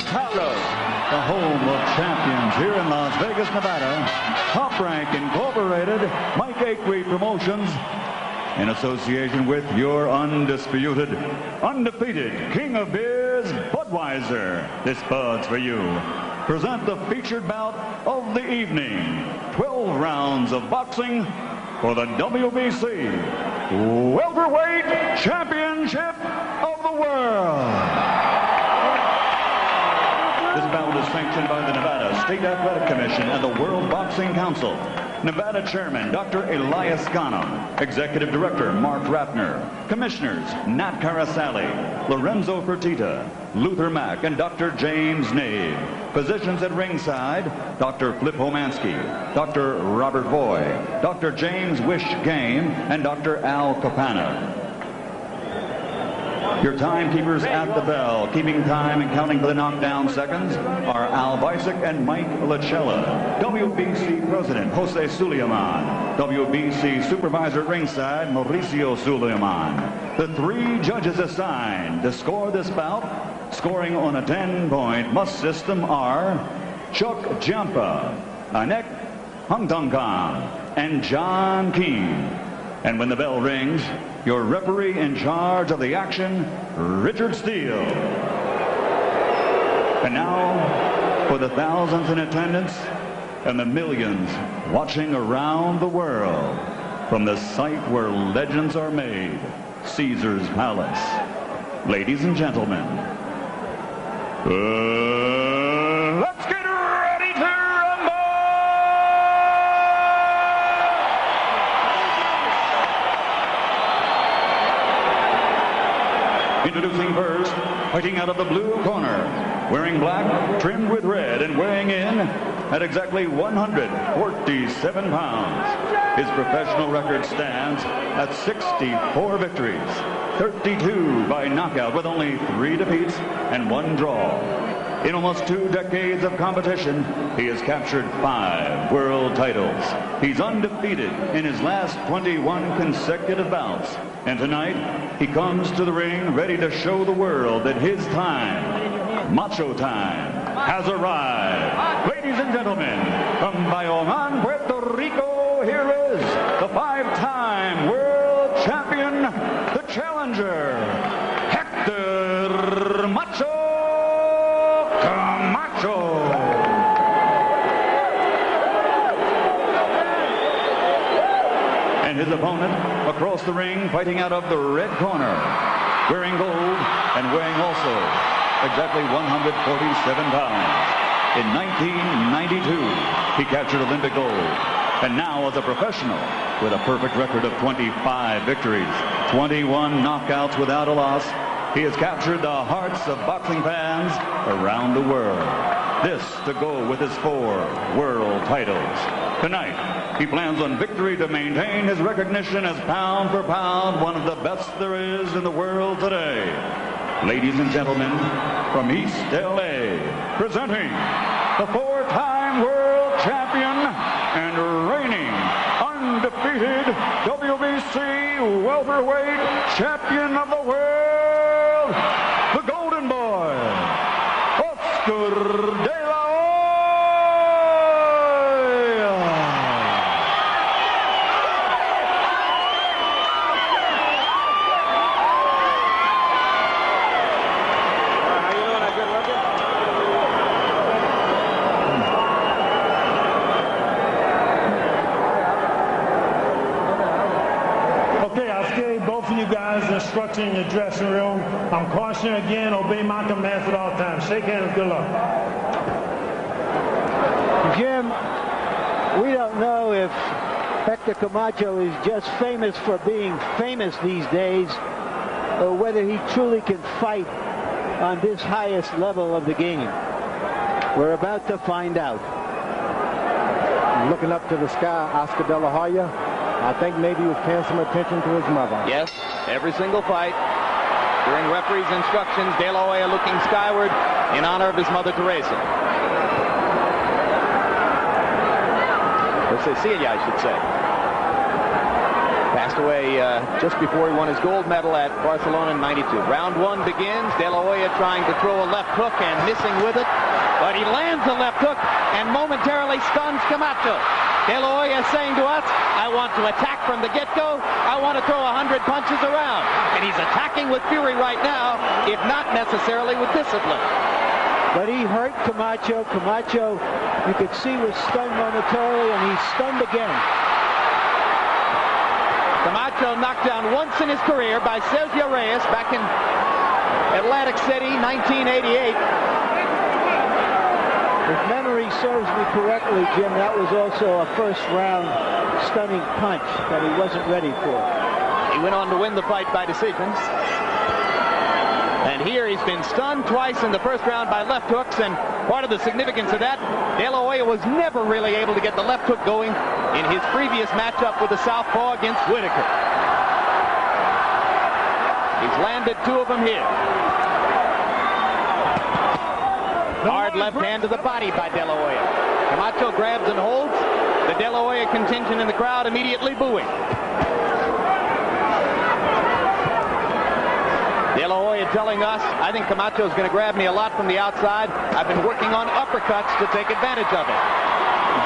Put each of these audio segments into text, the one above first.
Colorado, the home of champions here in Las Vegas, Nevada. Top Rank Incorporated, Mike Aquay Promotions, in association with your undisputed, undefeated King of Beers, Budweiser. This Bud's for you. Present the featured bout of the evening. 12 rounds of boxing for the WBC Welterweight Championship of the World. This bout is sanctioned by the Nevada State Athletic Commission and the World Boxing Council. Nevada Chairman Dr. Elias Ghanem, Executive Director Mark Rappner, Commissioners Nat Carasali, Lorenzo Fertitta, Luther Mack, and Dr. James Nave. Physicians at ringside, Dr. Flip Homansky, Dr. Robert Boy, Dr. James Wish Game, and Dr. Al Capana. Your timekeepers at the bell, keeping time and counting the knockdown seconds, are Al Bicek and Mike Lachella. WBC President Jose Suleiman. WBC Supervisor at ringside Mauricio Suleiman. The 3 judges assigned to score this bout, scoring on a 10-point must system, are Chuck Jampa, Anek Hangtongkam, and John Keane. And when the bell rings, your referee in charge of the action, Richard Steele. And now, for the thousands in attendance and the millions watching around the world, from the site where legends are made, Caesar's Palace. Ladies and gentlemen, let's get ready to rumble! Introducing first, fighting out of the blue corner, wearing black, trimmed with red, and weighing in at exactly 147 pounds. His professional record stands at 64 victories, 32 by knockout with only 3 defeats and 1 draw. In almost 2 decades of competition, he has captured 5 world titles. He's undefeated in his last 21 consecutive bouts. And tonight, he comes to the ring ready to show the world that his time, macho time, has arrived. Ladies and gentlemen, from Bayongan, Puerto Rico, here is the 5-time world champion, the challenger, Héctor Macho Camacho. And his opponent across the ring, fighting out of the red corner, wearing gold and weighing also exactly 147 pounds. In 1992, he captured Olympic gold. And now as a professional, with a perfect record of 25 victories, 21 knockouts without a loss, he has captured the hearts of boxing fans around the world. This to go with his 4 world titles. Tonight, he plans on victory to maintain his recognition as pound for pound one of the best there is in the world today. Ladies and gentlemen, from East LA, presenting the 4-time world champion and reigning undefeated WBC welterweight champion of the world, the Golden Boy, Oscar de la Hoya. Instruction in the dressing room. I'm cautioning again, obey my commands at all times. Shake hands, good luck. Jim, we don't know if Héctor Camacho is just famous for being famous these days, or whether he truly can fight on this highest level of the game. We're about to find out. Looking up to the sky, Oscar de la Hoya. I think maybe he was paying some attention to his mother. Yes, every single fight. During referee's instructions, De La Hoya looking skyward in honor of his mother, Teresa. Or Cecilia, I should say. Passed away just before he won his gold medal at Barcelona in '92. Round one begins. De La Hoya trying to throw a left hook and missing with it. But he lands a left hook and momentarily stuns Camacho. De La Hoya saying to us, I want to attack from the get-go. I want to throw 100 punches around. And he's attacking with fury right now, if not necessarily with discipline. But he hurt Camacho. Camacho, you could see, was stunned momentarily, and he's stunned again. Camacho knocked down once in his career by Sergio Reyes back in Atlantic City, 1988. If memory serves me correctly, Jim, that was also a first-round stunning punch that he wasn't ready for. He went on to win the fight by decision. And here he's been stunned twice in the first round by left hooks, and part of the significance of that, De La Hoya was never really able to get the left hook going in his previous matchup with the southpaw against Whitaker. He's landed two of them here. Hard left hand to the body by De La Hoya. Camacho grabs and holds. The De La Hoya contingent in the crowd immediately booing. De La Hoya telling us, I think Camacho's going to grab me a lot from the outside. I've been working on uppercuts to take advantage of it.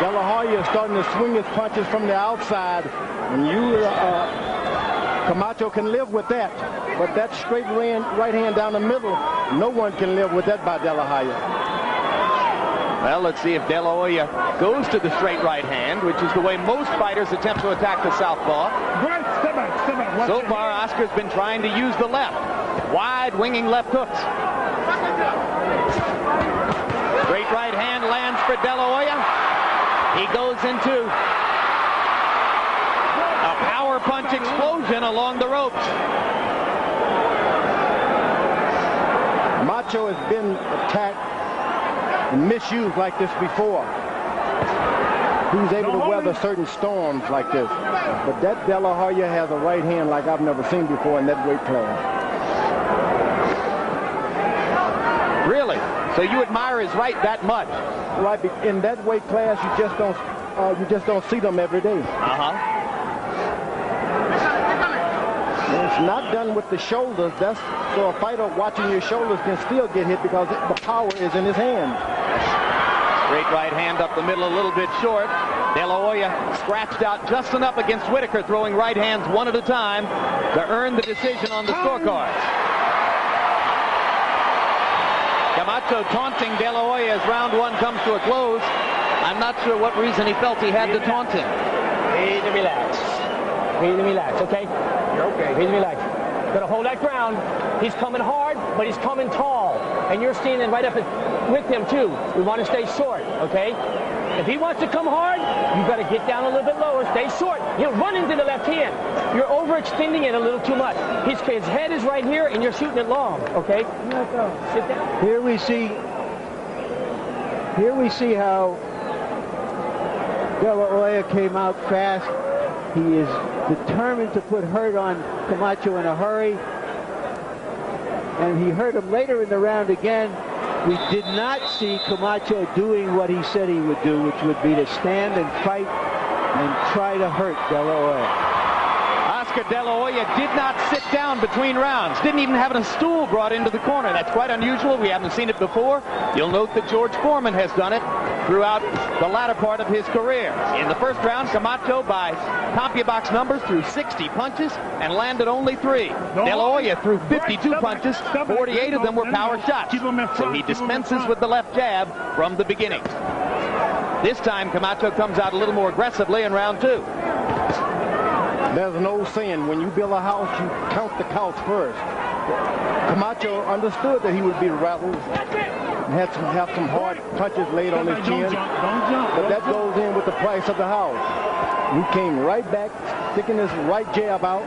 De La Hoya is starting to swing his punches from the outside. And Camacho can live with that. But that straight right hand down the middle, no one can live with that by De La Hoya. Well, let's see if De La Hoya goes to the straight right hand, which is the way most fighters attempt to attack the southpaw. Step back. So far, Oscar's been trying to use the left. Wide winging left hooks. Straight right hand lands for De La Hoya. He goes into a power punch explosion along the ropes. Camacho has been attacked and misused like this before. He was able to weather certain storms like this. But that De La Hoya has a right hand like I've never seen before in that weight class. Really? So you admire his right that much? Right, in that weight class, you just don't see them every day. It's not done with the shoulders. So a fighter watching your shoulders can still get hit because the power is in his hand. Straight right hand up the middle, a little bit short. De La Hoya scratched out just enough against Whitaker, throwing right hands one at a time to earn the decision on the scorecards. Camacho taunting De La Hoya as round one comes to a close. I'm not sure what reason he felt he had to taunt him. Breathe and relax. Breathe and relax, okay? You're okay. Breathe and relax. Gotta hold that ground. He's coming hard, but he's coming tall. And you're standing right up with him, too. We want to stay short, okay? If he wants to come hard, you've got to get down a little bit lower. Stay short. He'll run into the left hand. You're overextending it a little too much. His head is right here, and you're shooting it long, okay? Sit down. Here we see how De La Hoya came out fast. He is determined to put hurt on Camacho in a hurry. And he hurt him later in the round again. We did not see Camacho doing what he said he would do, which would be to stand and fight and try to hurt De La Hoya. Oscar De La Hoya did not sit down between rounds. Didn't even have a stool brought into the corner. That's quite unusual. We haven't seen it before. You'll note that George Foreman has done it throughout the latter part of his career. In the first round, Camacho, by CompuBox numbers, threw 60 punches and landed only 3. De La Hoya threw 52 punches. 48 of them were power shots. So he dispenses with the left jab from the beginning. This time, Camacho comes out a little more aggressively in round 2. There's an old saying, when you build a house, you count the counts first. Camacho understood that he would be rattled and have some hard punches laid on his chin. But that goes in with the price of the house. He came right back, sticking his right jab out.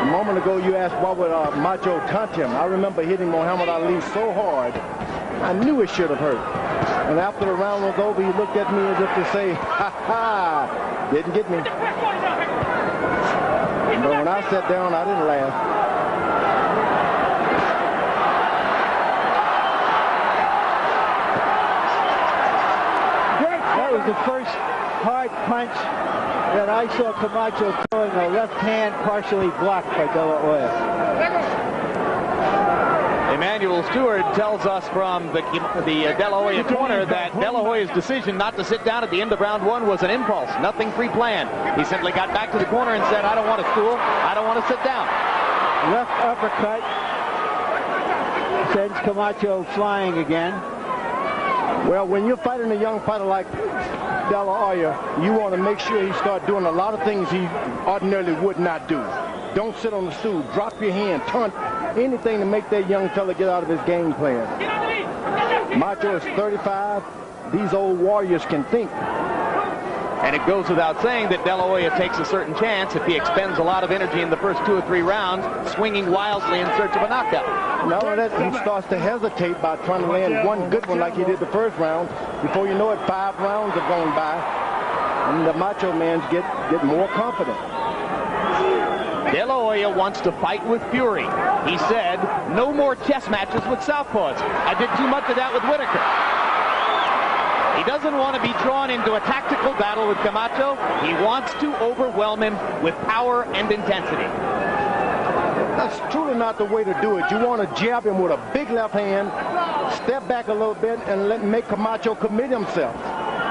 A moment ago, you asked why would Macho taunt him. I remember hitting Muhammad Ali so hard, I knew it should have hurt. And after the round was over, he looked at me as if to say, ha ha, didn't get me. But when I sat down, I didn't laugh. was the first hard punch that I saw Camacho throwing a left hand partially blocked by De La Hoya. Emmanuel Stewart tells us from the De La Hoya corner that De La Hoya's decision not to sit down at the end of round 1 was an impulse, nothing pre-planned. He simply got back to the corner and said, I don't want to stool, I don't want to sit down. Left uppercut sends Camacho flying again. Well, when you're fighting a young fighter like De La Hoya, you want to make sure he starts doing a lot of things he ordinarily would not do. Don't sit on the stool, drop your hand, taunt, anything to make that young fella get out of his game plan. Macho is 35. These old warriors can think. And it goes without saying that De La Hoya takes a certain chance if he expends a lot of energy in the first 2 or 3 rounds, swinging wildly in search of a knockout. No, that he starts to hesitate by trying to land one good one like he did the first round. Before you know it, 5 rounds have gone by, and the Macho Mans get more confident. De La Hoya wants to fight with fury. He said, no more chess matches with southpaws. I did too much of that with Whitaker. He doesn't want to be drawn into a tactical battle with Camacho. He wants to overwhelm him with power and intensity. That's truly not the way to do it. You want to jab him with a big left hand, step back a little bit, and make Camacho commit himself.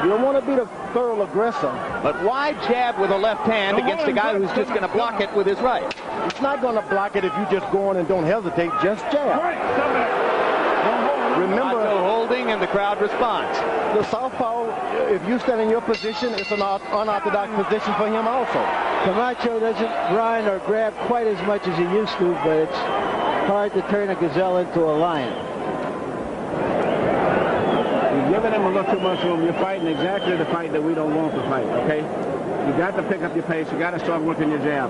You don't want to be the thorough aggressor. But why jab with a left hand against a guy who's just going to block it with his right? It's not going to block it if you just go on and don't hesitate, just jab. Remember, Camacho holding and the crowd responds. The southpaw, if you stand in your position, it's an unorthodox position for him also. Camacho doesn't run or grab quite as much as he used to, but it's hard to turn a gazelle into a lion. You're giving him a little too much room. You're fighting exactly the fight that we don't want to fight, okay? You got to pick up your pace. You got to start working your jab.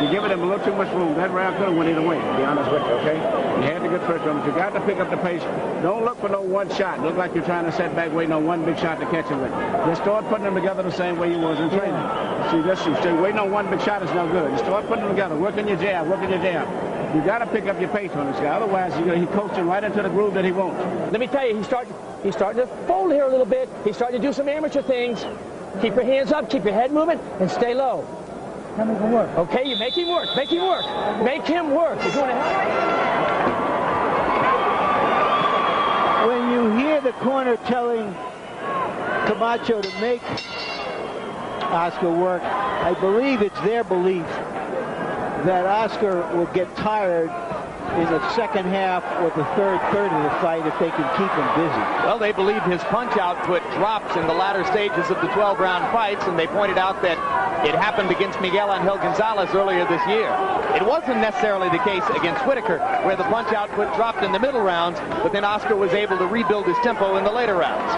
You're giving him a little too much room. That round could have went either way, to be honest with you, okay? You had the good first round, but you got to pick up the pace. Don't look for no one shot. Look like you're trying to set back, waiting on one big shot to catch him with. Just start putting them together the same way you was in training. See, just waiting on one big shot is no good. Just start putting them together, working your jab, working your jab. You got to pick up your pace on this guy. Otherwise, he coaches him right into the groove that he wants. Let me tell you, he's starting to fold here a little bit. He's starting to do some amateur things. Keep your hands up, keep your head moving, and stay low. Okay, you make him work. Make him work. Make him work. You're doing it. When you hear the corner telling Camacho to make Oscar work, I believe it's their belief that Oscar will get tired in the second half or the third of the fight if they can keep him busy. Well, they believe his punch output drops in the latter stages of the 12-round fights, and they pointed out that it happened against Miguel Angel Gonzalez earlier this year. It wasn't necessarily the case against Whitaker, where the punch output dropped in the middle rounds, but then Oscar was able to rebuild his tempo in the later rounds.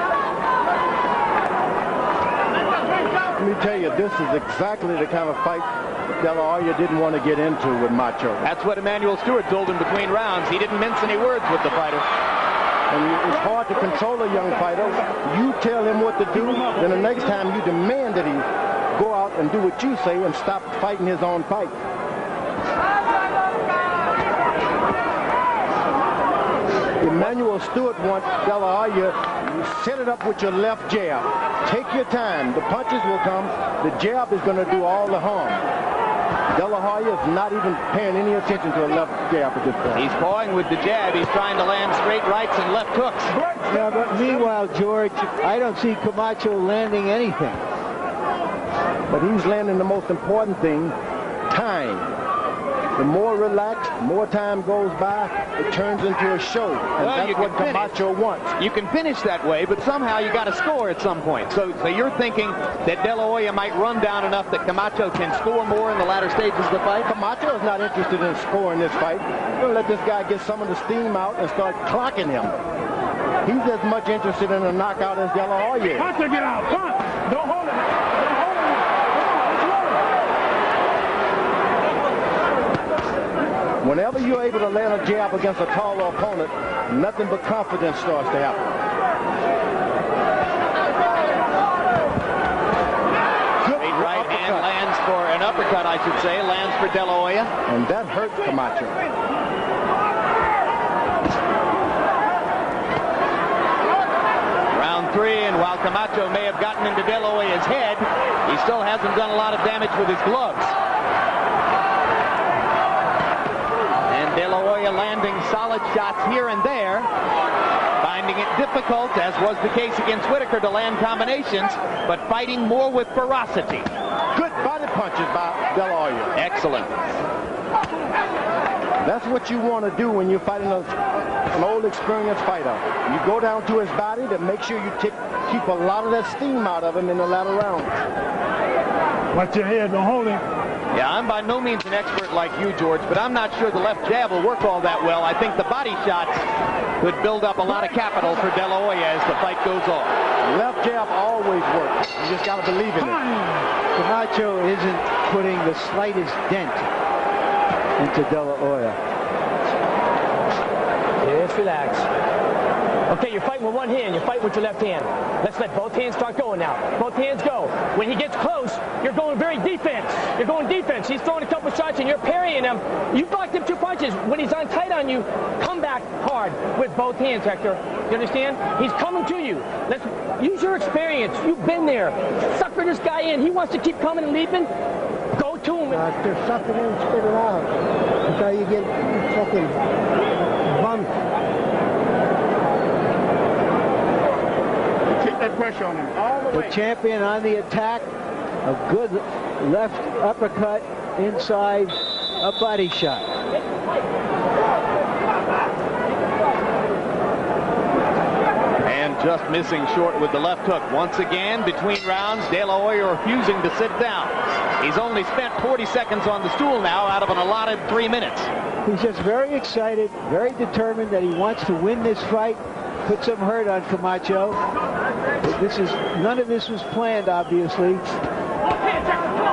Let me tell you, this is exactly the kind of fight De La Hoya didn't want to get into with Macho. That's what Emmanuel Stewart told him between rounds. He didn't mince any words with the fighter. And it's hard to control a young fighter. You tell him what to do, then the next time you demand that he go out and do what you say and stop fighting his own fight. Emmanuel Stewart wants De La Hoya, set it up with your left jab. Take your time. The punches will come. The jab is going to do all the harm. De La Hoya is not even paying any attention to a left jab at this point. He's pawing with the jab. He's trying to land straight rights and left hooks. Yeah, but meanwhile, George, I don't see Camacho landing anything. But he's landing the most important thing, time. The more relaxed, more time goes by, it turns into a show. And well, that's what Camacho wants. You can finish that way, but somehow you got to score at some point. So you're thinking that De La Hoya might run down enough that Camacho can score more in the latter stages of the fight? Camacho is not interested in scoring this fight. We're going to let this guy get some of the steam out and start clocking him. He's as much interested in a knockout as De La Hoya is. Punch to get out. Punch. Don't hold it. Whenever you're able to land a jab against a taller opponent, nothing but confidence starts to happen. Straight right hand lands for an uppercut, I should say, lands for De La Hoya. And that hurts Camacho. Round 3, and while Camacho may have gotten into De La Hoya's head, he still hasn't done a lot of damage with his gloves. And De La Hoya landing solid shots here and there, finding it difficult, as was the case against Whitaker, to land combinations, but fighting more with ferocity. Good body punches by De La Hoya. Excellent. That's what you want to do when you're fighting an old experienced fighter. You go down to his body to make sure you keep a lot of that steam out of him in the latter rounds. Watch your head, don't hold him. Yeah, I'm by no means an expert like you, George, but I'm not sure the left jab will work all that well. I think the body shots could build up a lot of capital for De La Hoya as the fight goes on. Left jab always works. You just got to believe in it. Camacho isn't putting the slightest dent into De La Hoya. Just relax. Okay, you're fighting with one hand. You're fighting with your left hand. Let's let both hands start going now. Both hands go. When he gets close, you're going very defense. You're going defense. He's throwing a couple shots and you're parrying him. You blocked him 2 punches. When he's on tight on you, come back hard with both hands, Hector. You understand? He's coming to you. Let's use your experience. You've been there. Sucker this guy in. He wants to keep coming and leaping. Go to him. Just suck it in and spit it out until you get fucking bumped. Keep that pressure on him all the way. The champion on the attack. A good left uppercut inside a body shot. And just missing short with the left hook. Once again, between rounds, De La Hoya refusing to sit down. He's only spent 40 seconds on the stool now out of an allotted 3 minutes. He's just very excited, very determined that he wants to win this fight, put some hurt on Camacho. But none of this was planned, obviously.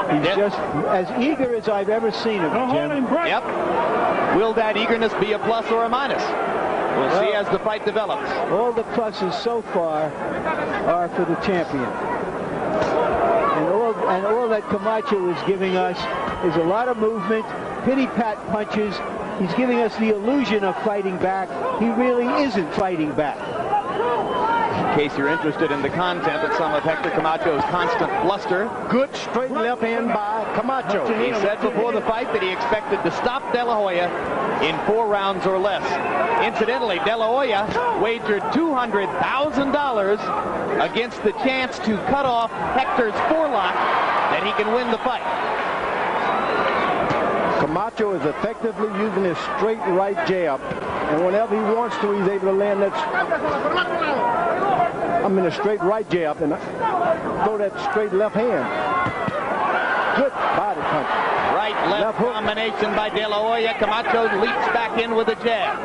He's just as eager as I've ever seen him, Jim. Yep. Will that eagerness be a plus or a minus? We'll see as the fight develops. All the pluses so far are for the champion. And all that Camacho is giving us is a lot of movement, pity-pat punches. He's giving us the illusion of fighting back. He really isn't fighting back. In case you're interested in the content of some of Hector Camacho's constant bluster. Good straight left hand by Camacho. He said before the fight that he expected to stop De La Hoya in 4 rounds or less. Incidentally, De La Hoya wagered $200,000 against the chance to cut off Hector's forelock that he can win the fight. Camacho is effectively using his straight right jab, and whenever he wants to, he's able to land that a straight right jab and throw that straight left hand. Good body punch. Right-left combination by De La Hoya. Camacho leaps back in with a jab.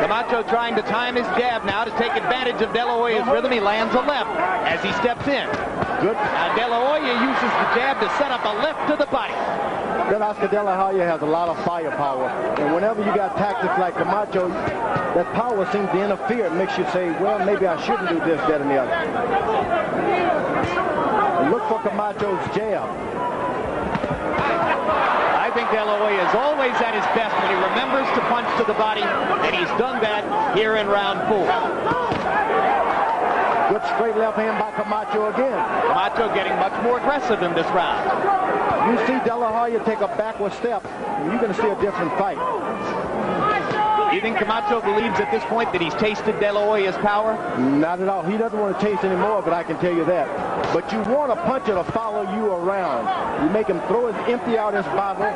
Camacho trying to time his jab now to take advantage of De La Hoya's rhythm. He lands a left as he steps in. Good. Now De La Hoya uses the jab to set up a left to the body. Then Oscar De La Hoya has a lot of firepower, and whenever you got tactics like Camacho, that power seems to interfere. It makes you say, well, maybe I shouldn't do this, that, and the other. And look for Camacho's jab. I think De La Hoya is always at his best when he remembers to punch to the body, and he's done that here in round 4. Good straight left hand by Camacho again. Camacho getting much more aggressive in this round. You see De La Hoya take a backward step, you're going to see a different fight. Do you think Camacho believes at this point that he's tasted De La Hoya's power? Not at all. He doesn't want to taste anymore, but I can tell you that. But you want a puncher to follow you around. You make him empty out his bottle,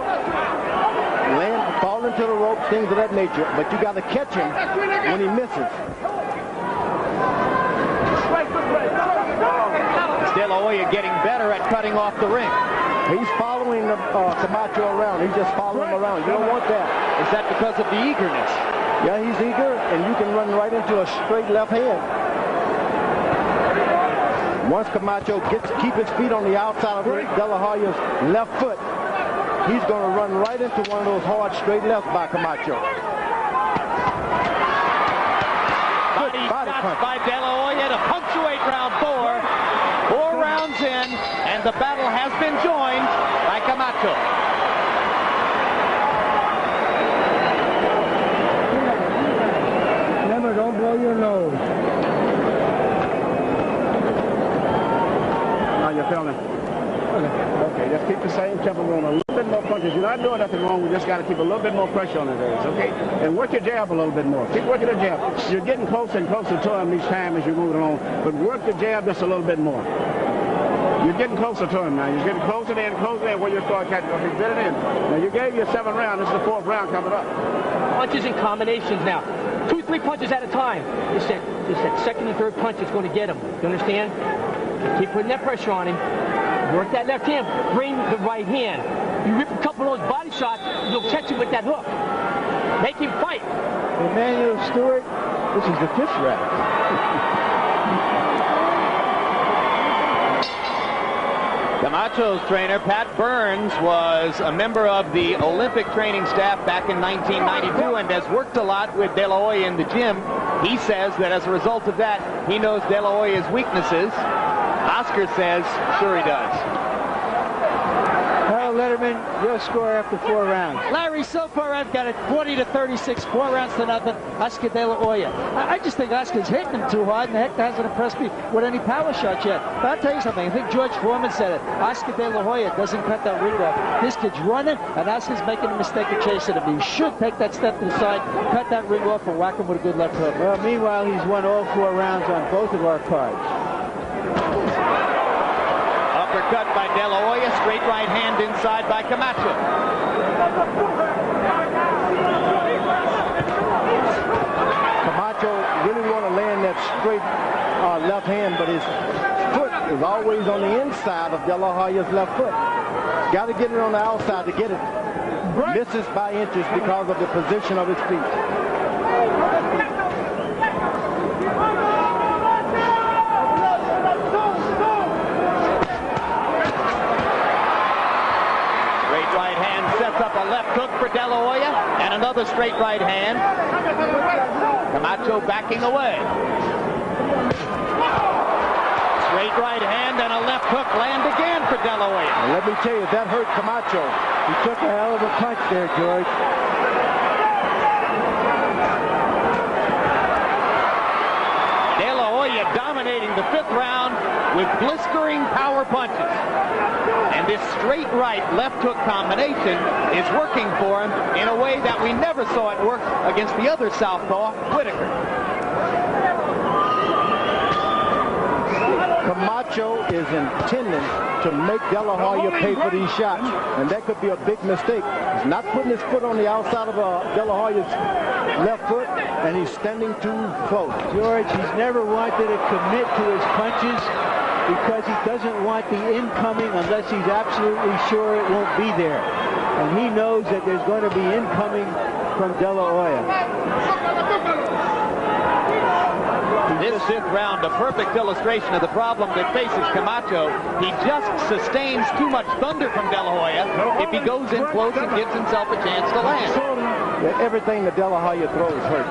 fall into the ropes, things of that nature. But you got to catch him when he misses. De La Hoya getting better at cutting off the ring. He's following Camacho around. He's just following him around. You don't want that. Is that because of the eagerness? Yeah, he's eager, and you can run right into a straight left hand. Once Camacho keep his feet on the outside of De La Hoya's left foot, he's going to run right into one of those hard straight lefts by Camacho. Body shot by De La Hoya to punctuate round 4. 4 rounds in, and the battle has been joined by Camacho. Remember, don't blow your nose. tempo going. A little bit more punches. You're not doing nothing wrong. We just got to keep a little bit more pressure on his ass, okay? And work your jab a little bit more. Keep working the jab. You're getting closer and closer to him each time as you're moving along. But work the jab just a little bit more. You're getting closer to him now. You're getting closer in where you start catching him. He's getting in. Now, you gave your 7th round. This is the 4th round coming up. Punches and combinations now. 2, 3 punches at a time. It's that second and third punch that's going to get him. You understand? Keep putting that pressure on him. Work that left hand. Bring the right hand. You rip a couple of those body shots, you'll catch him with that hook. Make him fight. Emmanuel Stewart, this is the 5th round. Camacho's trainer, Pat Burns, was a member of the Olympic training staff back in 1992 and has worked a lot with De La Hoya in the gym. He says that as a result of that, he knows De La Hoya's weaknesses. Oscar says, sure he does. Letterman, your score after 4 rounds. Larry, so far I've got it 40-36, 4 rounds to nothing. Oscar De La Hoya. I just think Oscar's hitting him too hard, and Hector hasn't impressed me with any power shots yet. But I'll tell you something. I think George Foreman said it. Oscar De La Hoya doesn't cut that ring off. This kid's running, and Oscar's making a mistake of chasing him. He should take that step to the side, cut that ring off, and whack him with a good left hook. Well, meanwhile, he's won all 4 rounds on both of our cards. Uppercut by De La Hoya, straight right hand inside by Camacho. Camacho really want to land that straight left hand, but his foot is always on the inside of De La Hoya's left foot. Got to get it on the outside to get it. Misses by inches because of the position of his feet. Up a left hook for De La Hoya and another straight right hand. Camacho backing away. Straight right hand and a left hook land again for De La Hoya. And let me tell you, that hurt Camacho. He took a hell of a punch there, George. De La Hoya dominating the 5th round with blistering power punches. And this straight right left hook combination is working for him in a way that we never saw it work against the other southpaw, Whitaker. Camacho is intending to make De La Hoya pay for these shots, and that could be a big mistake. He's not putting his foot on the outside of De La Hoya's left foot, and he's standing too close. George, he's never wanted to commit to his punches because he doesn't want the incoming unless he's absolutely sure it won't be there. And he knows that there's going to be incoming from De La Hoya. This 5th round, a perfect illustration of the problem that faces Camacho. He just sustains too much thunder from De La Hoya if he goes in close and gives himself a chance to land. Yeah, everything that De La Hoya throws hurts.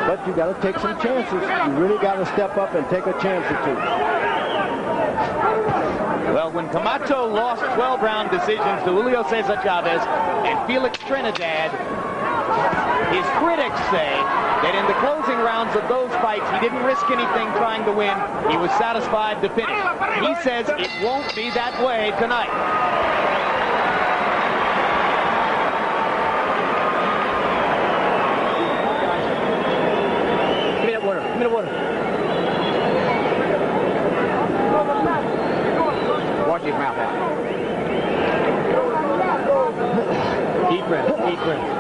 But you got to take some chances. You really got to step up and take a chance or two. Well, when Camacho lost 12-round decisions to Julio Cesar Chavez and Felix Trinidad, his critics say that in the closing rounds of those fights, he didn't risk anything trying to win. He was satisfied to finish. He says it won't be that way tonight. Give me that water. Give me the water. Watch his mouth out. Deep breath, deep breath.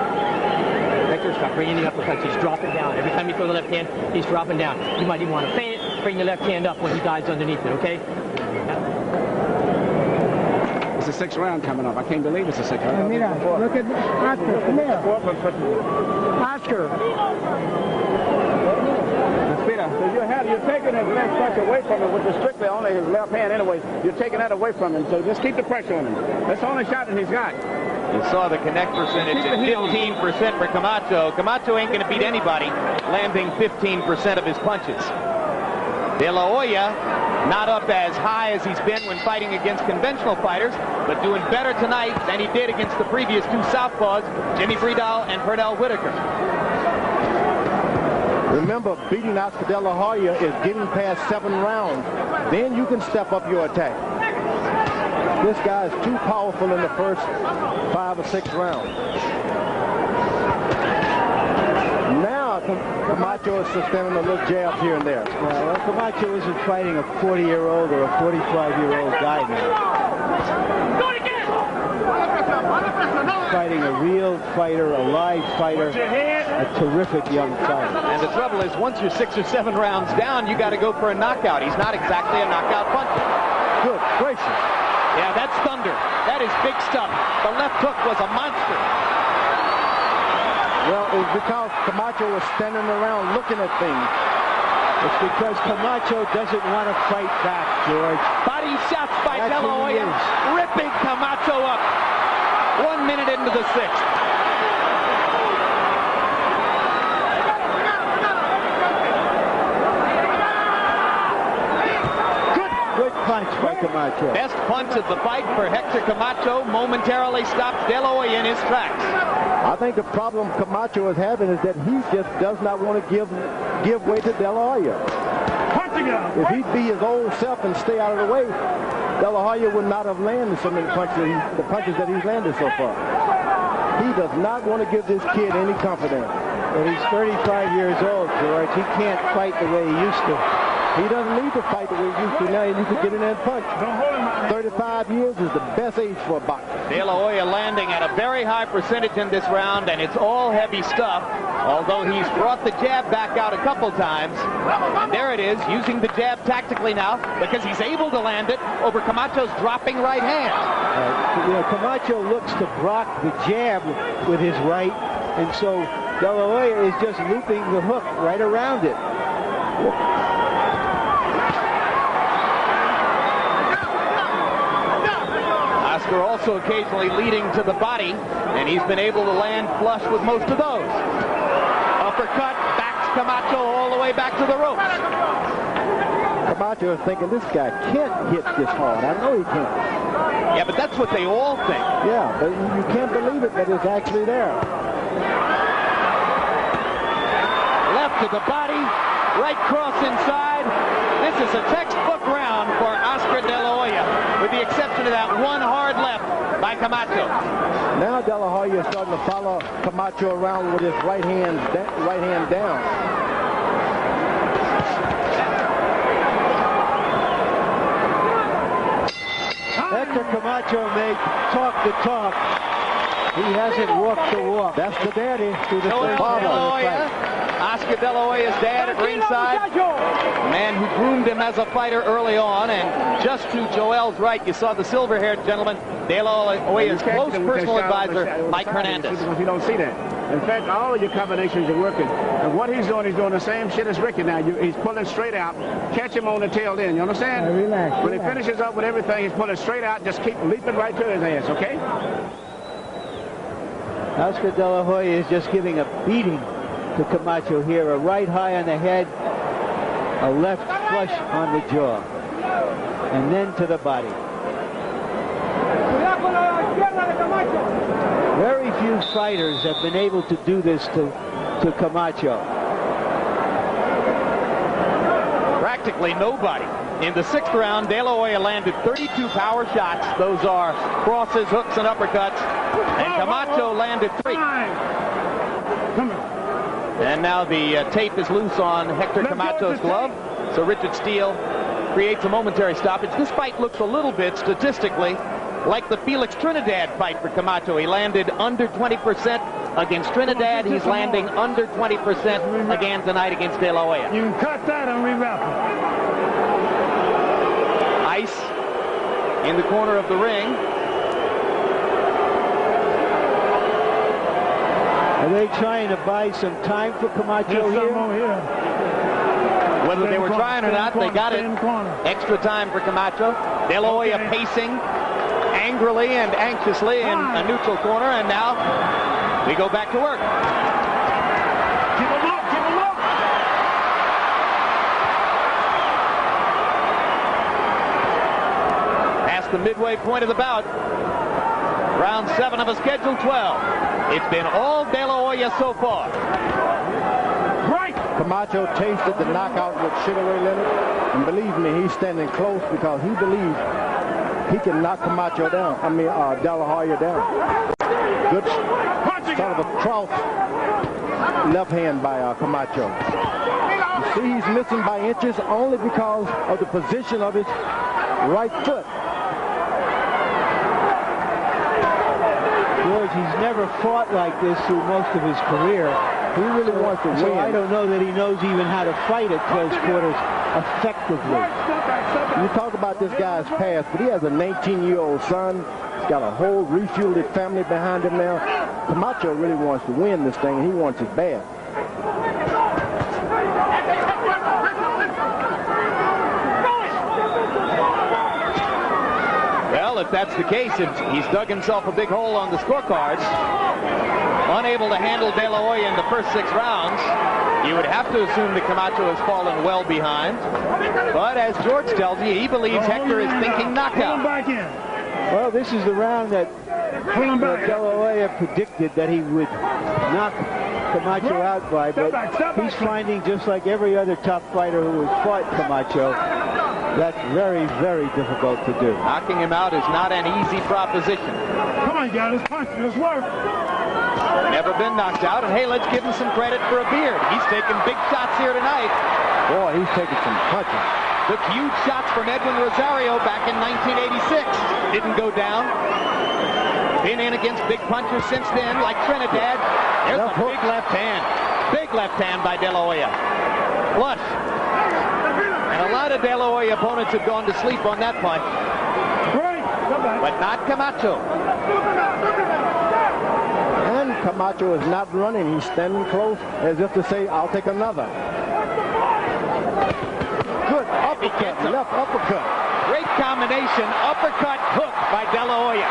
Hector, stop bringing the uppercuts. He's dropping down. Every time you throw the left hand, he's dropping down. You might even want to feint it, bring the left hand up when he dives underneath it, okay? It's the 6th round coming up. I can't believe it's the 6th round. Mira, look at Oscar. Come here. Oscar. You're taking his left punch away from him, which is strictly only his left hand anyway. You're taking that away from him, so just keep the pressure on him. That's the only shot that he's got. You saw the connect percentage at 15% for Camacho. Camacho ain't going to beat anybody, landing 15% of his punches. De La Hoya not up as high as he's been when fighting against conventional fighters, but doing better tonight than he did against the previous 2 southpaws, Jimmy Bredal and Pernell Whitaker. Remember, beating Oscar De La Hoya is getting past 7 rounds. Then you can step up your attack. This guy is too powerful in the first 5 or 6 rounds. Now Camacho is sustaining a little jab here and there. Well, Camacho isn't fighting a 40-year-old or a 45-year-old guy now. Fighting a real fighter, a live fighter, a terrific young fighter. And the trouble is, once you're 6 or 7 rounds down, you got to go for a knockout. He's not exactly a knockout puncher. Good gracious. Yeah, that's thunder. That is big stuff. The left hook was a monster. Well, it's because Camacho was standing around looking at things. It's because Camacho doesn't want to fight back, George. Body shots by That's De La who he Hoya, is. ripping Camacho up. 1 minute into the 6th. Good punch by Camacho. Best punch of the fight for Hector Camacho momentarily stops De La Hoya in his tracks. I think the problem Camacho is having is that he just does not want to give way to De La Hoya. If he'd be his old self and stay out of the way, De La Hoya would not have landed so many punches, the punches that he's landed so far. He does not want to give this kid any confidence. But he's 35 years old, George. He can't fight the way he used to. He doesn't need to fight the way he used to now. He needs to get in there and punch. 35 years is the best age for a boxer. De La Hoya landing at a very high percentage in this round, and it's all heavy stuff, although he's brought the jab back out a couple times. And there it is, using the jab tactically now, because he's able to land it over Camacho's dropping right hand. Camacho looks to block the jab with his right, and so De La Hoya is just looping the hook right around it. Oscar also occasionally leading to the body, and he's been able to land flush with most of those. Uppercut, backs Camacho all the way back to the ropes. Camacho is thinking, this guy can't hit this hard. I know he can't. Yeah, but that's what they all think. Yeah, but you can't believe it that it's actually there. Left to the body, right cross inside. This is a textbook round for Oscar De La Hoya, with the exception of that one hard left by Camacho. Now De La Hoya is starting to follow Camacho around with his right hand down. Hector Camacho may talk the talk. He hasn't walked the walk. That's the daddy to the Joel father. De La Hoya, Oscar De La Hoya's dad at ringside, a man who groomed him as a fighter early on, and just to Joel's right, you saw the silver-haired gentleman, De La Hoya's close personal advisor, Mike Hernandez. Because you don't see that. In fact, all of your combinations are working. And what he's doing the same shit as Ricky now. He's pulling straight out. Catch him on the tail end. You understand? Relax. When he finishes up with everything, he's pulling straight out. Just keep leaping right to his ass, okay? Oscar De La Hoya is just giving a beating to Camacho here. A right high on the head, a left flush on the jaw, and then to the body. Very few fighters have been able to do this to Camacho. Practically nobody. In the 6th round, De La Hoya landed 32 power shots. Those are crosses, hooks, and uppercuts. And Camacho landed 3. And now the tape is loose on Hector Camacho's glove. So Richard Steele creates a momentary stoppage. This fight looks a little bit, statistically, like the Felix Trinidad fight for Camacho. He landed under 20% against Trinidad. He's landing under 20% again tonight against De La Hoya. You can cut that and rewrap it. Ice in the corner of the ring. Are they trying to buy some time for Camacho here? Whether they were trying or not, they got it. Extra time for Camacho. De La Hoya pacing angrily and anxiously in a neutral corner, and now we go back to work. Keep him up, keep him up. Past the midway point of the bout. Round 7 of a scheduled 12. It's been all De La Hoya so far. Right. Camacho tasted the knockout with Sugar Ray Leonard, and believe me, he's standing close because he believes he can knock Camacho down. De La Hoya down. Good sort of a cross left hand by Camacho. You see he's missing by inches only because of the position of his right foot. George, he's never fought like this through most of his career. He really wants to win. So I don't know that he knows even how to fight at close quarters effectively. You talk about this guy's past, but he has a 19-year-old son. He's got a whole refueled family behind him now. Camacho really wants to win this thing, and he wants it bad. Well, if that's the case, he's dug himself a big hole on the scorecards. Unable to handle De La Hoya in the first 6 rounds. You would have to assume that Camacho has fallen well behind. But as George tells you, he believes Hector is thinking knockout. Well, this is the round that De La Hoya predicted that he would knock Camacho out by, but he's finding, just like every other top fighter who has fought Camacho, that's very, very difficult to do. Knocking him out is not an easy proposition. Come on, guys, let's punch, let's work. Never been knocked out, and hey, let's give him some credit for a beard. He's taking big shots here tonight. Boy, he's taking some punches. Took huge shots from Edwin Rosario back in 1986. Didn't go down. Been in against big punchers since then, like Trinidad. There's a big left hand. Big left hand by De La Hoya. Flush. And a lot of De La Hoya opponents have gone to sleep on that punch. But not Camacho. And Camacho is not running. He's standing close as if to say, I'll take another. Good uppercut, left uppercut. Great combination, uppercut hook by De La Hoya.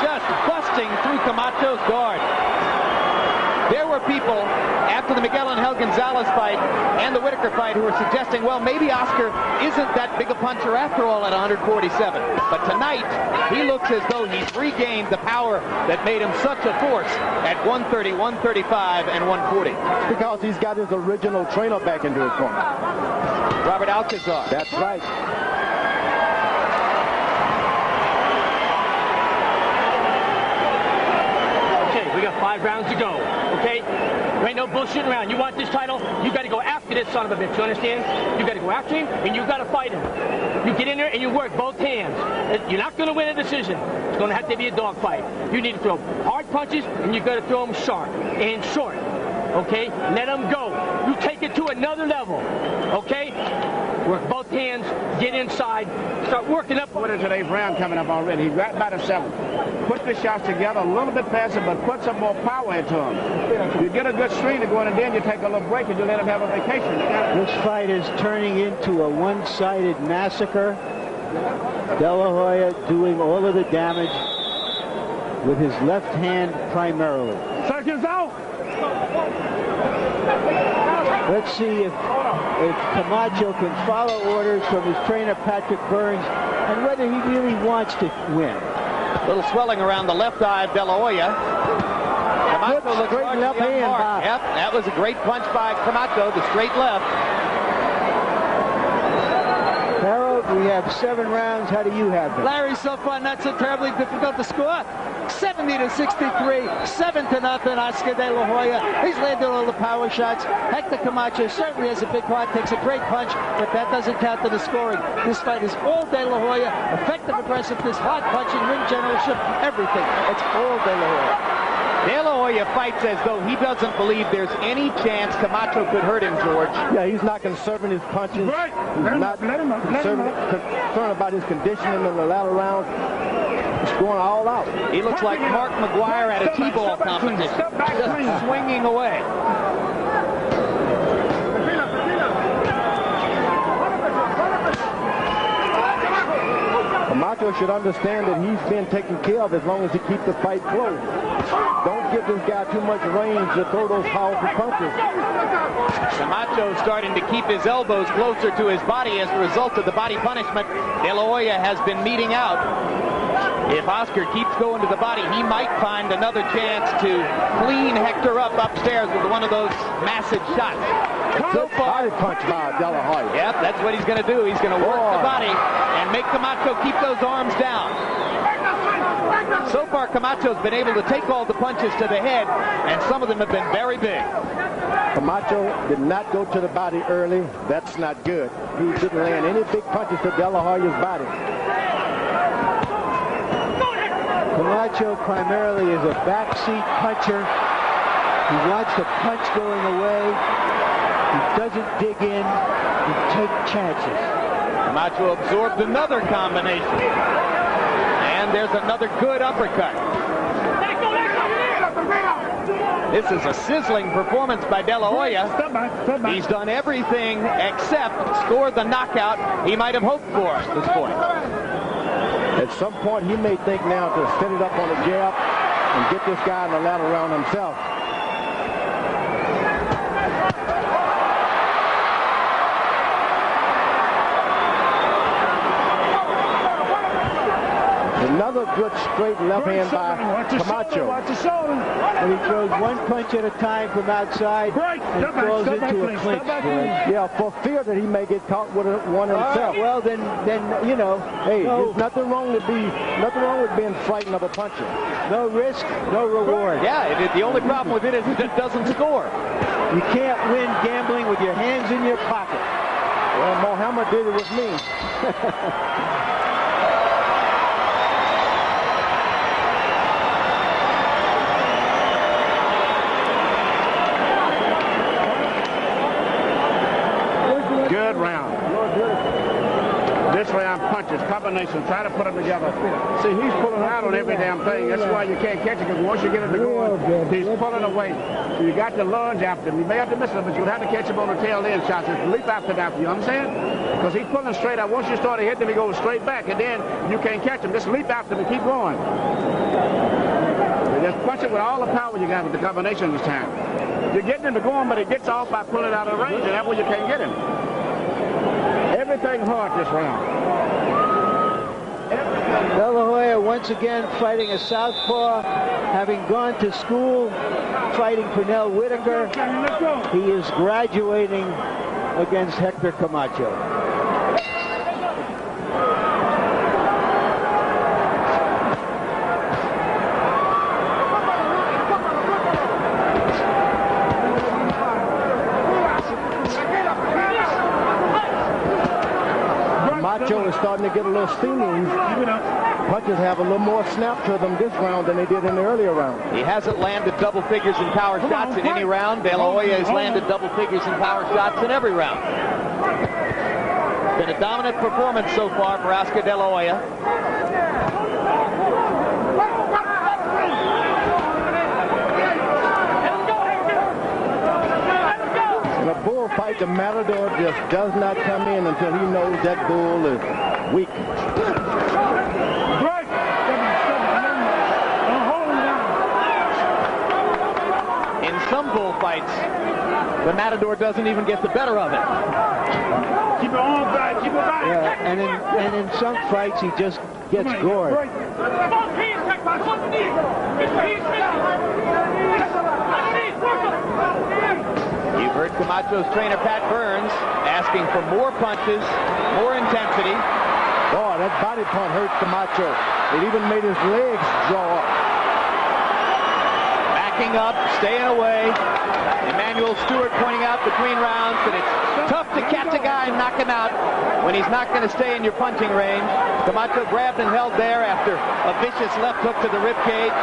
Just busting through Camacho's guard. There were people after the Miguel Angel Gonzalez fight and the Whitaker fight who were suggesting, well, maybe Oscar isn't that big a puncher after all at 147. But tonight, he looks as though he's regained the power that made him such a force at 130, 135, and 140. Because he's got his original trainer back into his corner. Robert Alcazar. That's right. Okay, we got 5 rounds to go. Okay? There ain't no bullshitting around. You want this title, you got to go after this son of a bitch. You understand? You got to go after him, and you got to fight him. You get in there and you work both hands. You're not going to win a decision. It's going to have to be a dog fight. You need to throw hard punches, and you got to throw them sharp and short. Okay? Let them go. You take it to another level. Okay? Work both hands, get inside, start working up. What is today's round coming up already? He's right by the 7th. Put the shots together a little bit faster, but put some more power into him. You get a good stream to go in, and then you take a little break and you let him have a vacation. This fight is turning into a one-sided massacre. De La Hoya doing all of the damage with his left hand primarily. Seconds out. Let's see if Camacho can follow orders from his trainer Patrick Burns and whether he really wants to win. A little swelling around the left eye of De La Hoya. Camacho looks straight left hand. Yep, that was a great punch by Camacho, the straight left. Harold, we have 7 rounds. How do you have them? Larry, so far not so terribly difficult to score. 70-63, 7-0, Oscar De La Hoya. He's landed all the power shots. Hector Camacho certainly has a big heart, takes a great punch, but that doesn't count to the scoring. This fight is all De La Hoya. Effective aggressiveness, hard punching, ring generalship, everything. It's all De La Hoya. De La Hoya fights as though he doesn't believe there's any chance Camacho could hurt him, George. Yeah, he's not conserving his punches. Right. He's not concerned about his conditioning in the latter rounds. He's going all out. He looks like Mark McGuire at a T-ball competition, just swinging away. Camacho should understand that he's been taken care of as long as he keeps the fight close. Don't give this guy too much range to throw those powerful punches. Camacho starting to keep his elbows closer to his body as a result of the body punishment De La Hoya has been meting out. If Oscar keeps going to the body, he might find another chance to clean Hector up upstairs with one of those massive shots. So far, body punch by De La Hoya. Yep, that's what he's going to do. He's going to work the body and make Camacho keep those arms down. So far, Camacho's been able to take all the punches to the head, and some of them have been very big. Camacho did not go to the body early. That's not good. He didn't land any big punches to De La Hoya's body. Camacho primarily is a backseat puncher. He wants the punch going away. He doesn't dig in. He takes chances. Camacho absorbed another combination. And there's another good uppercut. This is a sizzling performance by De La Hoya. He's done everything except score the knockout he might have hoped for at this point. At some point, he may think now to set it up on a jab and get this guy in the ladder round himself. Another good straight left hand by Camacho. And he throws one punch at a time from outside and falls into a clinch. Yeah, for fear that he may get caught with one himself. Well, then you know, hey, there's nothing wrong with being frightened of a puncher. No risk, no reward. Yeah, the only problem with it is it doesn't score. You can't win gambling with your hands in your pocket. Well, Muhammad did it with me. Good round. This round punches, combinations, try to put them together. See, he's pulling out on every damn thing. That's why you can't catch it, because once you get it to going, he's pulling away. So you got to lunge after him. You may have to miss it, but you'll have to catch him on the tail end shots. Just leap after that, you understand? Because he's pulling straight out. Once you start to hit him, he goes straight back, and then you can't catch him. Just leap after him and keep going. So just punch it with all the power you got with the combination this time. You're getting him to go on, but he gets off by pulling out of range, and that way you can't get him. Everything hard this round. De La Hoya once again fighting a southpaw, having gone to school fighting Pernell Whitaker. He is graduating against Hector Camacho. Camacho is starting to get a little steamy. Punches have a little more snap to them this round than they did in the earlier round. He hasn't landed double figures in power shots in any round. De La Hoya has landed double figures in power shots in every round. Been a dominant performance so far for Oscar De La Hoya. In a bull fight, the matador just does not come in until he knows that bull is weak. In some bullfights, the matador doesn't even get the better of it. Keep it on back, keep it back. Yeah, and in some fights he just gets gored. You've heard Camacho's trainer, Pat Burns, asking for more punches, more intensity. Oh, that body punch hurt Camacho. It even made his legs draw up. Backing up, staying away. Emmanuel Stewart pointing out between rounds that it's tough to catch a guy and knock him out when he's not going to stay in your punching range. Camacho grabbed and held there after a vicious left hook to the ribcage.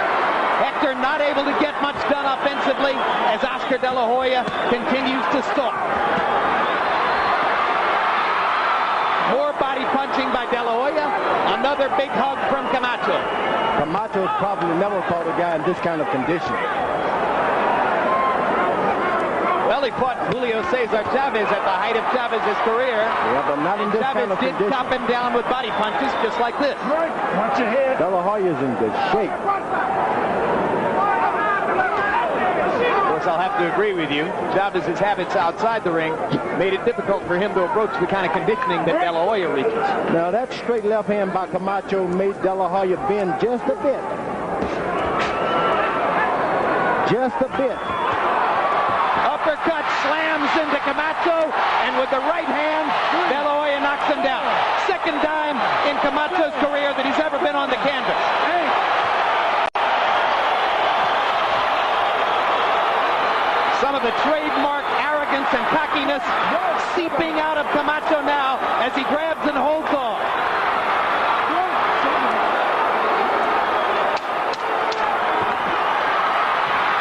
Hector not able to get much done offensively as Oscar De La Hoya continues to stalk. More body punching by De La Hoya. Another big hug from Camacho. Camacho's probably never fought a guy in this kind of condition. Well, he fought Julio Cesar Chavez at the height of Chavez's career. Yeah, but not in this Chavez kind of did condition. chop him down with body punches just like this. Watch your head. De La Hoya's in good shape. course, I'll have to agree with you. Chavez's habits outside the ring made it difficult for him to approach the kind of conditioning that De La Hoya reaches. Now, that straight left hand by Camacho made De La Hoya bend just a bit. Just a bit. Uppercut slams into Camacho, and with the right hand, De La Hoya knocks him down. Second time in Camacho's career that he's ever been on the canvas. Some of the trademark arrogance and cockiness seeping out of Camacho now as he grabs and holds on.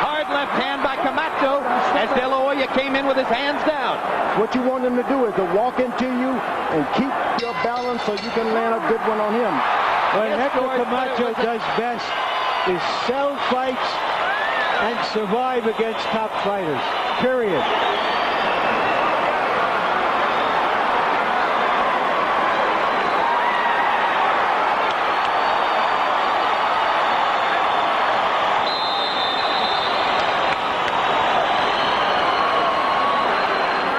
Hard left hand by Camacho as De La Hoya came in with his hands down. What you want him to do is to walk into you and keep your balance so you can land a good one on him. What Héctor Camacho does best is sell fights and survive against top fighters, period.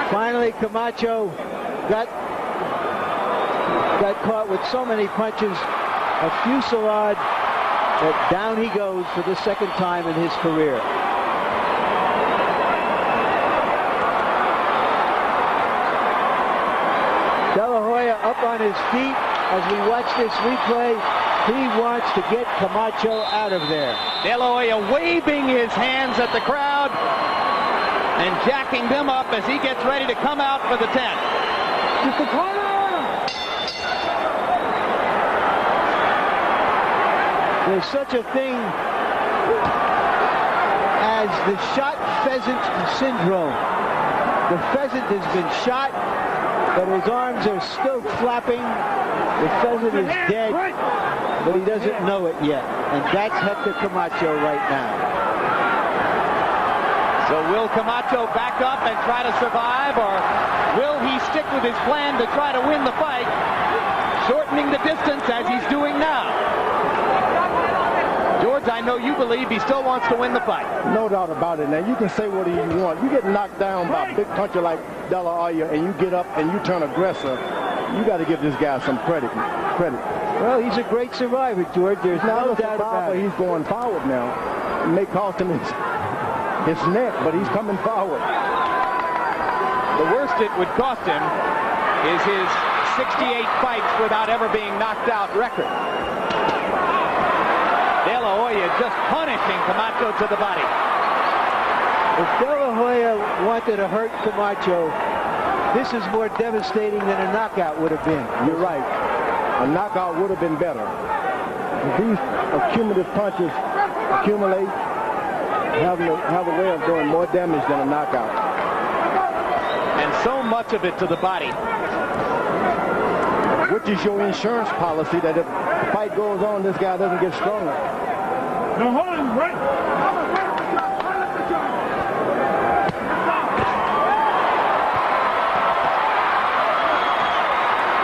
Finally, Camacho got caught with so many punches, a fusillade, that down he goes for the second time in his career. De La Hoya up on his feet as we watch this replay. He wants to get Camacho out of there. De La Hoya waving his hands at the crowd and jacking them up as he gets ready to come out for the 10. There's such a thing as the shot pheasant syndrome. The pheasant has been shot, but his arms are still flapping. The pheasant is dead, but he doesn't know it yet. And that's Héctor Camacho right now. So will Camacho back up and try to survive, or will he stick with his plan to try to win the fight, shortening the distance as he's doing now? George, I know you believe he still wants to win the fight. No doubt about it. Now, you can say what you want. You get knocked down by a big puncher like De La Hoya, and you get up and you turn aggressor. You got to give this guy some credit. Well, he's a great survivor, George. There's no doubt about it. He's going forward now. It may cost him his neck, but he's coming forward. The worst it would cost him is his 68 fights without ever being knocked out record. De La Hoya just punishing Camacho to the body. If De La Hoya wanted to hurt Camacho, this is more devastating than a knockout would have been. You're right. A knockout would have been better. These accumulative punches accumulate, have a way of doing more damage than a knockout. And so much of it to the body. Which is your insurance policy that if the fight goes on, this guy doesn't get stronger. No, hold him, right.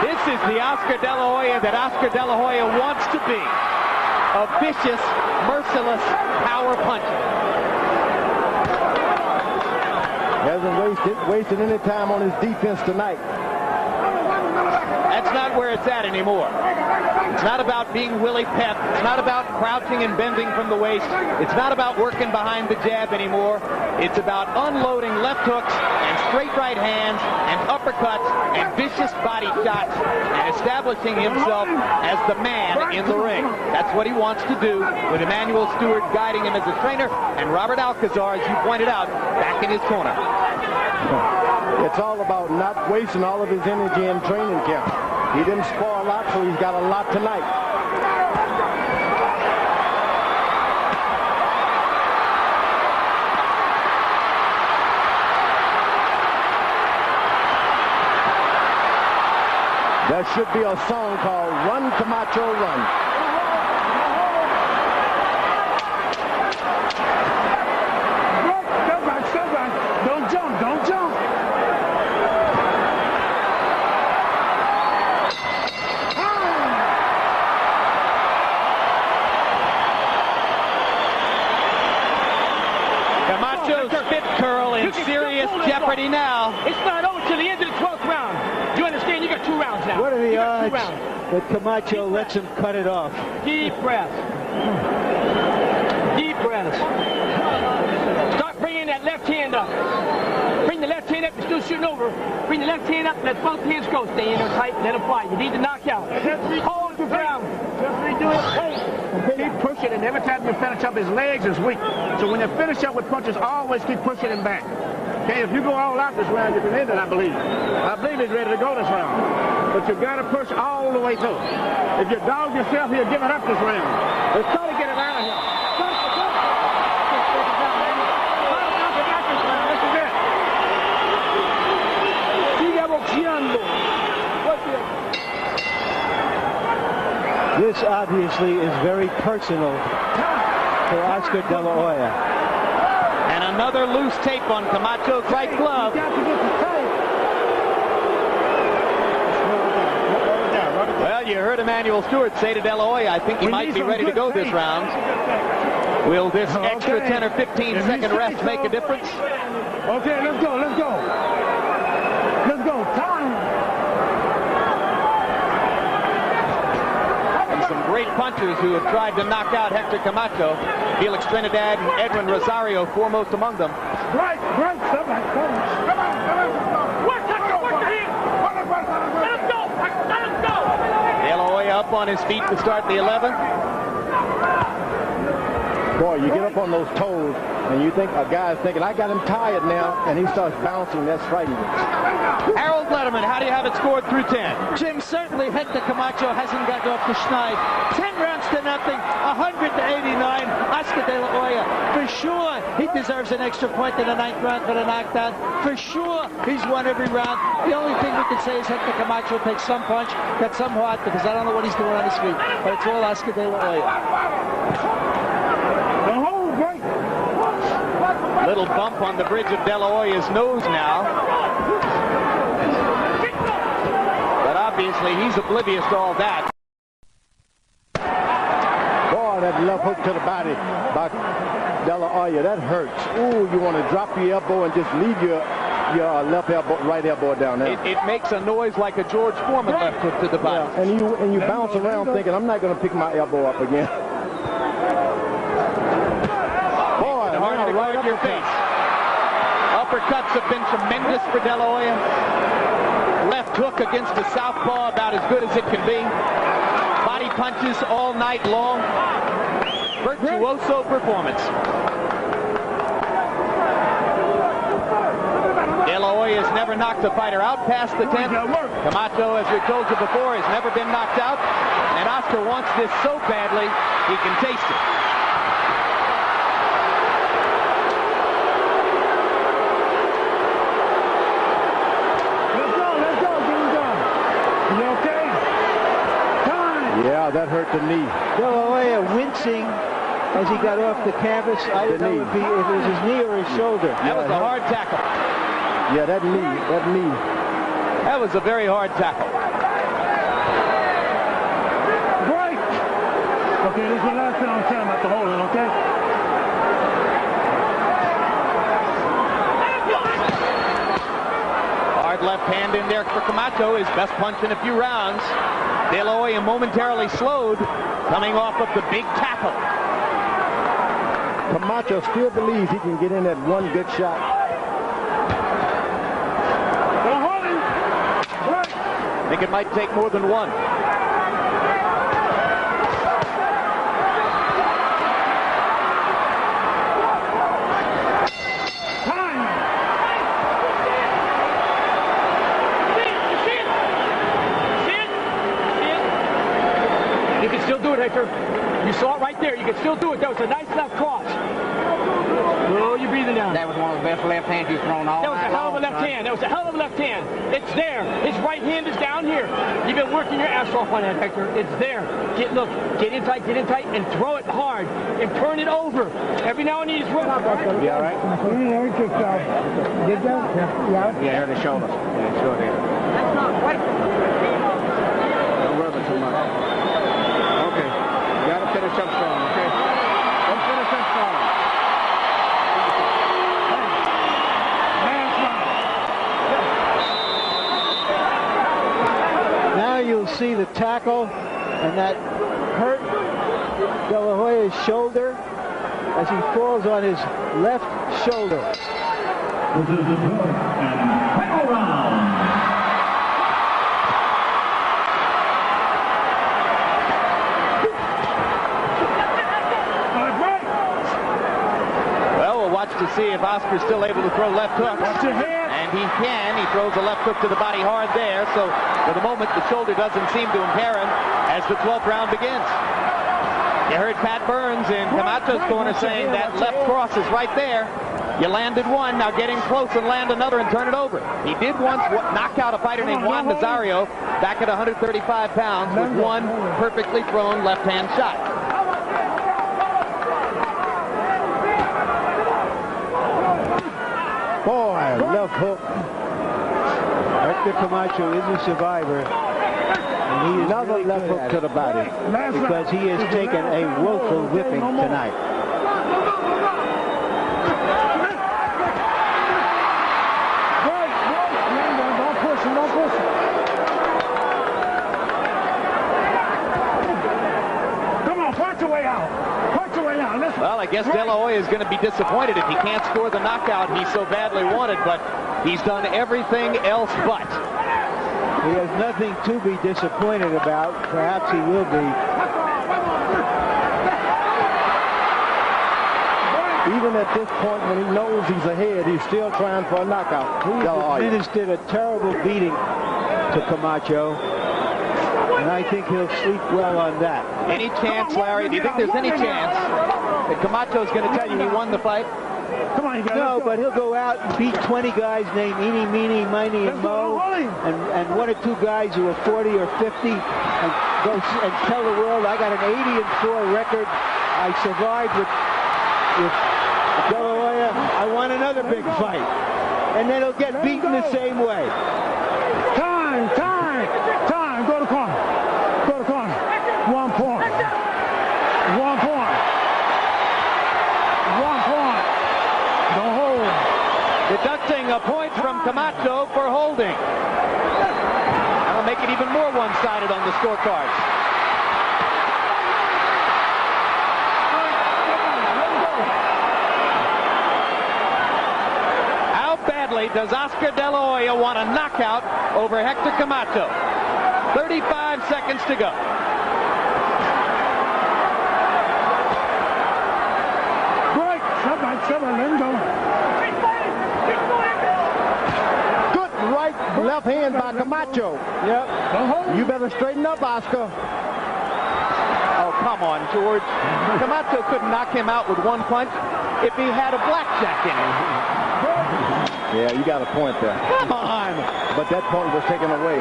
This is the Oscar De La Hoya that Oscar De La Hoya wants to be. A vicious, merciless power puncher. Hasn't wasted any time on his defense tonight. That's not where it's at anymore. It's not about being Willie Pep. It's not about crouching and bending from the waist. It's not about working behind the jab anymore. It's about unloading left hooks and straight right hands and uppercuts and vicious body shots and establishing himself as the man in the ring. That's what he wants to do, with Emmanuel Stewart guiding him as a trainer and Robert Alcazar, as you pointed out, back in his corner. It's all about not wasting all of his energy in training camp. He didn't spar a lot, so he's got a lot tonight. There should be a song called Run Camacho Run. Don't jump, don't jump. Camacho's in serious jeopardy now. It's not over till the end of the 12th round. You understand? You got 2 rounds now. What are the odds that Camacho lets him cut it off? Deep breath. Deep breaths. Start bringing that left hand up. Bring the left hand up. You're still shooting over. Bring the left hand up. Let both hands go. Stay in there tight. Let him fly. You need to knock out. Hold the ground. Keep pushing, and every time you finish up, his legs is weak. So when you finish up with punches, always keep pushing him back. Okay, if you go all out this round, you can end it, I believe. I believe he's ready to go this round. But you've got to push all the way through. If you dog yourself, he'll give it up this round. Let's try to get it out of here. This obviously is very personal for Oscar De La Hoya. And another loose tape on Camacho's right glove. Well, you heard Emmanuel Stewart say to De La Hoya, I think he might be ready to go this round. Will this extra 10 or 15 second rest make a difference? Okay, let's go, let's go. Let's go, time. Some great punchers who have tried to knock out Hector Camacho. Felix Trinidad and Edwin Rosario foremost among them. Right, right, come on. Work the hand. Let him go, let him go. De La Hoya up on his feet to start the 11th. Boy, you get up on those toes, and you think a guy's thinking, I got him tired now, and he starts bouncing. That's frightening. Harold Letterman, how do you have it scored through 10? Jim, certainly Hector Camacho hasn't gotten off the schneid. 10 rounds to nothing, 100 to 89. Oscar De La Hoya, for sure, he deserves an extra point in the 9th round for the knockdown. For sure, he's won every round. The only thing we can say is Hector Camacho takes some punch, got some heart, because I don't know what he's doing on his feet. But it's all Oscar De La Hoya. Little bump on the bridge of De La Hoya's nose now. But obviously he's oblivious to all that. Boy, that left hook to the body by De La Hoya, that hurts. Ooh, you want to drop your elbow and just leave your left elbow, right elbow down there. It makes a noise like a George Foreman left hook to the body. Yeah, and you bounce around thinking, I'm not going to pick my elbow up again. Hard to guard your face. Uppercuts have been tremendous for De La Hoya. Left hook against the southpaw, about as good as it can be. Body punches all night long. Virtuoso performance. De La Hoya has never knocked a fighter out past the 10th. Camacho, as we told you before, has never been knocked out. And Oscar wants this so badly, he can taste it. Yeah, that hurt the knee. De La Hoya wincing as he got off the canvas. I didn't know if it was his knee or his shoulder. That was a hard tackle. Yeah, that knee. That was a very hard tackle. Break! Okay, this is the last thing I'm saying about the holding, okay? Hard left hand in there for Camacho, his best punch in a few rounds. De La Hoya momentarily slowed, coming off of the big tackle. Camacho still believes he can get in that one good shot. I think it might take more than one. You can still do it, Hector. You saw it right there. You can still do it. That was a nice left cross. Oh, you're breathing down. That was one of the best left hands you've thrown all night. That was a hell of a left hand. That was a hell of a left hand. It's there. His right hand is down here. You've been working your ass off on that, Hector. It's there. Look, get in tight, and throw it hard, and turn it over. Every now and then he's running. You all right? Get down. Yeah. Yeah, hurt the shoulder. Yeah, sure did. That's not right. Don't rub it too much. Okay. You got to finish up strong, okay? Let's finish up strong. tackle, and that hurt De La Hoya's shoulder as he falls on his left shoulder. This is the fourth and final round. Well, we'll watch to see if Oscar's still able to throw left hooks. And he can. He throws a left hook to the body hard there. So for the moment, the shoulder doesn't seem to impair him as the 12th round begins. You heard Pat Burns in Camacho's corner saying that left cross is right there. You landed one, now get in close and land another and turn it over. He did once knock out a fighter named Juan Nazario back at 135 pounds with one perfectly thrown left-hand shot. Boy, left hook. Hector Camacho is a survivor. And he is Another really left hook to the body. because he has taken a woeful whipping tonight. Well, I guess De La Hoya is going to be disappointed if he can't score the knockout he so badly wanted, but he's done everything else but. He has nothing to be disappointed about. Perhaps he will be. Even at this point, when he knows he's ahead, he's still trying for a knockout. He administered a terrible beating to Camacho, and I think he'll sleep well on that. Any chance, Larry? Do you think there's any chance that Camacho's going to tell you he won the fight? Come on, you guys. No, but he'll go out and beat 20 guys named Eeny, Meeny, Miny, and Mo, and one or two guys who are 40 or 50, and go and tell the world, I got an 80-4 record. I survived with De La Hoya. I won another big fight. And then he'll get beaten the same way. Time. Go to corner. 1 point. 1 point. 1 point. Don't hold. Deducting a point from Camacho for holding. That'll make it even more one-sided on the scorecards. How badly does Oscar De La Hoya want a knockout over Hector Camacho? 35 seconds to go. Break. Seven. Let him go. Good left hand by Camacho. Yep. You better straighten up, Oscar. Oh, come on, George. Camacho couldn't knock him out with one punch if he had a blackjack in him. Yeah, you got a point there. Come on. But that point was taken away.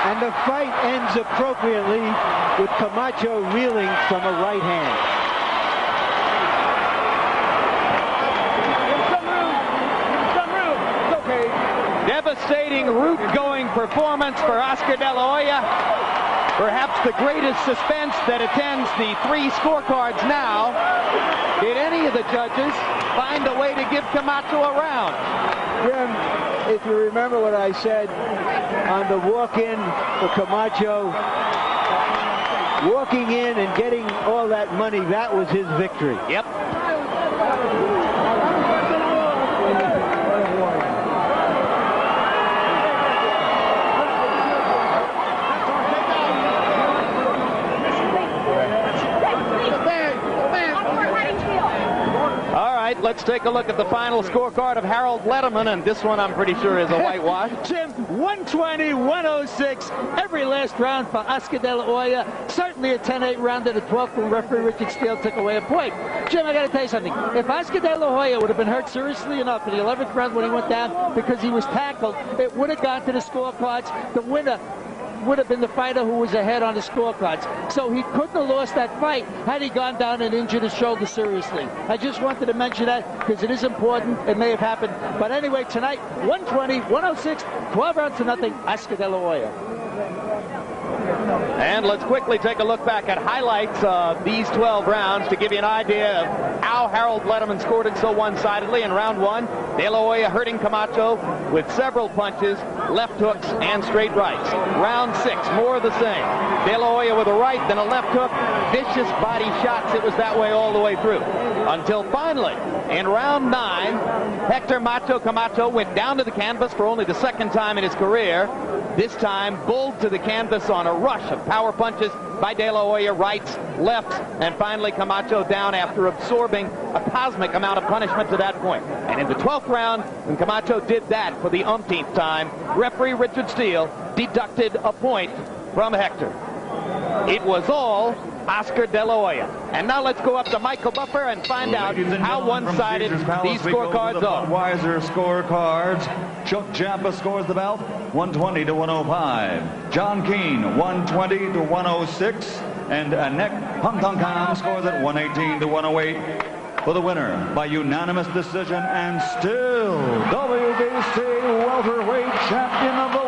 And the fight ends appropriately with Camacho reeling from a right hand. Devastating route-going performance for Oscar De La Hoya. Perhaps the greatest suspense that attends the 3 scorecards now. Did any of the judges find a way to give Camacho a round? Jim, if you remember what I said on the walk-in for Camacho, walking in and getting all that money, that was his victory. Yep. Let's take a look at the final scorecard of Harold Letterman, and this one I'm pretty sure is a whitewash. Jim, 120-106, every last round for Oscar De La Hoya. Certainly a 10-8 round at the 12th when referee Richard Steele took away a point. Jim, I got to tell you something. If Oscar De La Hoya would have been hurt seriously enough in the 11th round when he went down because he was tackled, it would have gone to the scorecards. The winner would have been the fighter who was ahead on the scorecards. So he couldn't have lost that fight had he gone down and injured his shoulder seriously. I just wanted to mention that because it is important. It may have happened. But anyway, tonight, 120-106, 12 rounds to nothing, Oscar De La Hoya. And let's quickly take a look back at highlights of these 12 rounds to give you an idea of how Harold Lederman scored it so one-sidedly. In round 1, De La Hoya hurting Camacho with several punches, left hooks, and straight rights. Round 6, more of the same. De La Hoya with a right, then a left hook, vicious body shots. It was that way all the way through. Until finally, in round 9, Hector Macho Camacho went down to the canvas for only the second time in his career. This time, bulled to the canvas on a rush of power punches by De La Hoya, rights, lefts, and finally Camacho down after absorbing a cosmic amount of punishment to that point. And in the 12th round, when Camacho did that for the umpteenth time, referee Richard Steele deducted a point from Hector. It was all Oscar De La Hoya. And now let's go up to Michael Buffer and find out how one-sided these scorecards are. Wiser scorecards. Chuck Champa scores the bout 120 to 105. John Keane 120 to 106. And Anek Pantangkam scores at 118 to 108 for the winner by unanimous decision and still WBC welterweight champion of the